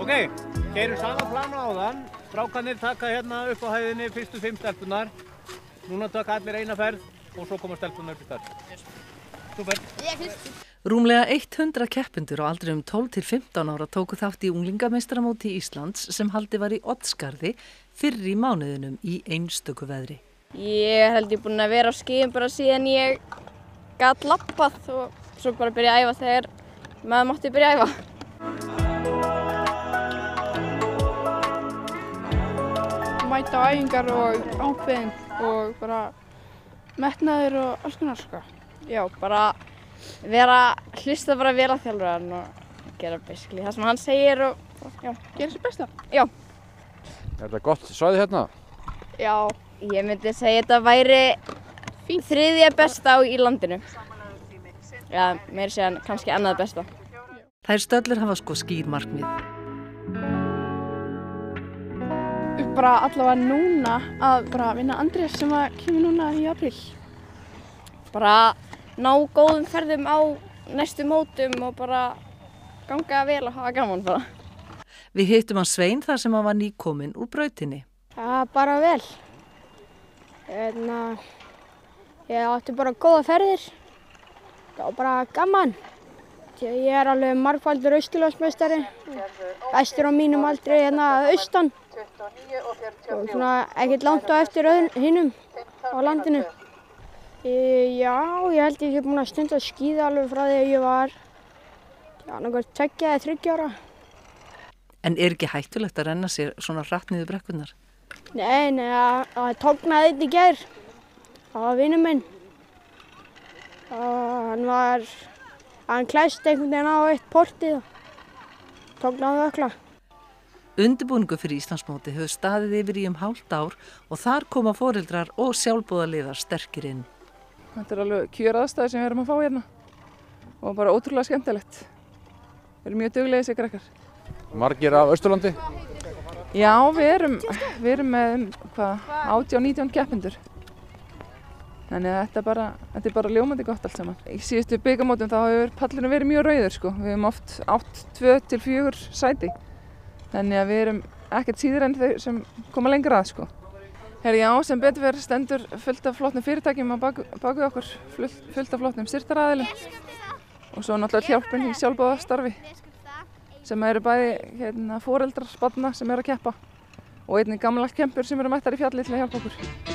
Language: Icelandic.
Ok, keyrum sama plana áðan. Strákarnir taka hérna upp á hæðinni fyrstu 5 stelpunar. Núna taka allir eina ferð og svo koma stelpunar upp í stað. Super. Rúmlega 100 keppendur á aldrinum 12 til 15 ára tóku þátt í unglingameistaramóti Íslands sem haldið var í Oddsskarði fyrr í mánuðinum í einstöku veðri. Ég held ég búin að vera á skíðum bara síðan ég gat labbað og svo bara byrja að æfa þegar maður mátti byrja að æfa. Mæta á æfingar og ákveðin og bara metnaður og alls konar sko. Já, bara hlusta bara vel á þjálfarann og gera basically það sem hann segir og já, Gera sér besta. Já. Er þetta gott svæði hérna? Já, ég myndi segja þetta væri þriðja besta í landinu. Já, meira segja kannski annað besta. Þær stöllur hafa sko skýr markmið. Bara allavega núna að bara vinna Andrés sem að kemur núna í apríl. Bara ná góðum ferðum á næstu mótum og bara ganga vel og hafa gaman bara. Við hittum hann Svein þar sem hann var nýkominn úr brautinni. Já, bara vel. Ég átti bara góða ferðir. Það var bara gaman. Ég er alveg margfaldur Austurlandsmeistari. Bestur á mínum aldri hérna austan. Og svona ekkert langt á eftir hinum á landinu. Já, ég held ég hef búin að stunda að skíða alveg frá því að ég var annað 2 eða 3 ára. En er ekki hættulegt að renna sér svona hratt niður brekkurnar? Nei, það tóknaði einn í gær. Það var vinur minn. Hann klæst einhvern veginn á eitt portið og tóknaði ökla. Undirbúningur fyrir Íslandsmóti hefur staðið yfir í hálft ár og þar koma foreldrar og sjálfboðaliðar sterkir inn. Þetta er alveg kjöraðstæði sem við erum að fá hérna og bara ótrúlega skemmtilegt. Við erum mjög duglegir þessi krakkar. Margir af Austurlandi? Já, við erum með 18-19 keppendur. Þannig að þetta er bara ljómandi gott allt saman. Í síðustu bikarmótum þá hefur pallurinn verið mjög rauður sko. Við hefum oft átt 2 til 4 sæti. Þannig að við erum ekkert síður en þau sem koma lengra að sko. Herri, já, sem betur verið stendur fullt af flottum fyrirtækjum á baku okkur, fullt af flottum styrktaraðilum og svo náttúrulega hjálpin í sjálfboðastarfi sem eru bæði foreldrar, barna sem eru að keppa og einnig gamlar kempur sem eru mættar í fjalli til að hjálpa okkur.